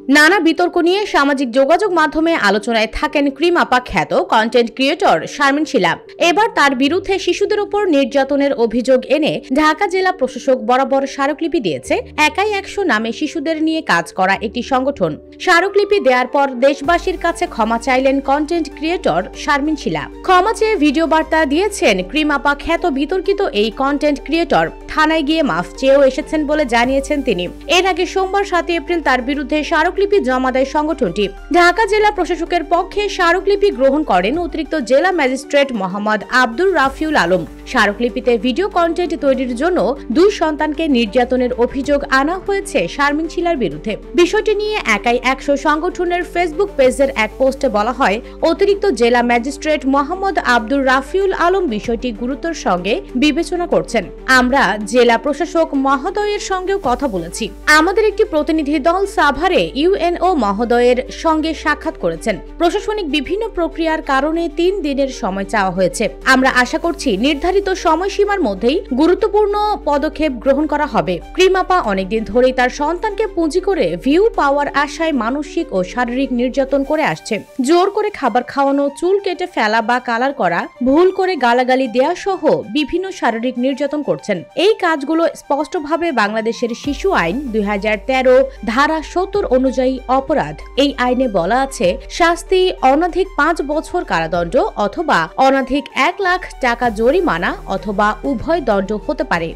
নানা বিতর্ক নিয়ে সামাজিক যোগাযোগ মাধ্যমে আলোচনায় থাকেন ক্রিম আপা খ্যাত কন্টেন্ট ক্রিয়েটর শারমিন শিলা। এবার তার বিরুদ্ধে শিশুদের উপর নির্যাতনের অভিযোগ এনে ঢাকা জেলা প্রশাসক বরাবর স্মারকলিপি দিয়েছে একাই 100 নামে শিশুদের নিয়ে কাজ করা একটি সংগঠন। স্মারকলিপি দেওয়ার পর দেশবাসীর কাছে ক্ষমা চাইলেন কন্টেন্ট ক্রিয়েটর শারমিন শিলা। ক্ষমা চেয়ে ভিডিও বার্তা দিয়েছেন ক্রিম আপা খ্যাত বিতর্কিত এই কন্টেন্ট ক্রিয়েটর। থানায় গিয়ে মাফ চেয়েও এসেছেন বলে জানিয়েছেন তিনি। এর আগে সোমবার 7 এপ্রিল তার বিরুদ্ধে স্মারকলিপি জমা দেয় সংগঠনটি। ঢাকা জেলা প্রশাসকের পক্ষে স্মারকলিপি গ্রহণ করেন অতিরিক্ত জেলা ম্যাজিস্ট্রেট মোহাম্মদ আব্দুর রাফিউল আলম। স্মারকলিপিতে ভিডিও কন্টেন্ট তৈরির জন্য 2 সন্তানকে নির্যাতনের অভিযোগ আনা হয়েছে শারমিন শিলার বিরুদ্ধে। বিষয়টি নিয়ে একাই 100 সংগঠনের ফেসবুক পেজের এক পোস্টে বলা হয়, অতিরিক্ত জেলা ম্যাজিস্ট্রেট মোহাম্মদ আব্দুর রাফিউল আলম বিষয়টি গুরুত্বের সঙ্গে বিবেচনা করছেন। আমরা জেলা প্রশাসক মহোদয়ের সঙ্গেও কথা বলেছি। আমাদের একটি প্রতিনিধি দল সাভারে ইউএনও মহোদয়ের সঙ্গে সাক্ষাৎ করেছেন। প্রশাসনিক বিভিন্ন প্রক্রিয়ার কারণে 3 দিনের সময় চাওয়া হয়েছে। আমরা আশা করছি নির্ধারিত সময়সীমার মধ্যেই গুরুত্বপূর্ণ পদক্ষেপ গ্রহণ করা হবে। ক্রিম আপা অনেকদিন ধরেই তার সন্তানকে পুঁজি করে ভিউ পাওয়ার আশায় মানসিক ও শারীরিক নির্যাতন করে আসছে। জোর করে খাবার খাওয়ানো, চুল কেটে ফেলা বা কালার করা, ভুল করে গালাগালি দেয়া সহ বিভিন্ন শারীরিক নির্যাতন করছেন। এই কাজগুলো স্পষ্টভাবে বাংলাদেশের শিশু আইন 2013 ধারা 70 অনুযায়ী অপরাধ। এই আইনে বলা আছে, শাস্তি অনধিক 5 বছর কারাদণ্ড অথবা অনধিক 1 লাখ টাকা জরিমানা অথবা উভয় দণ্ড হতে পারে।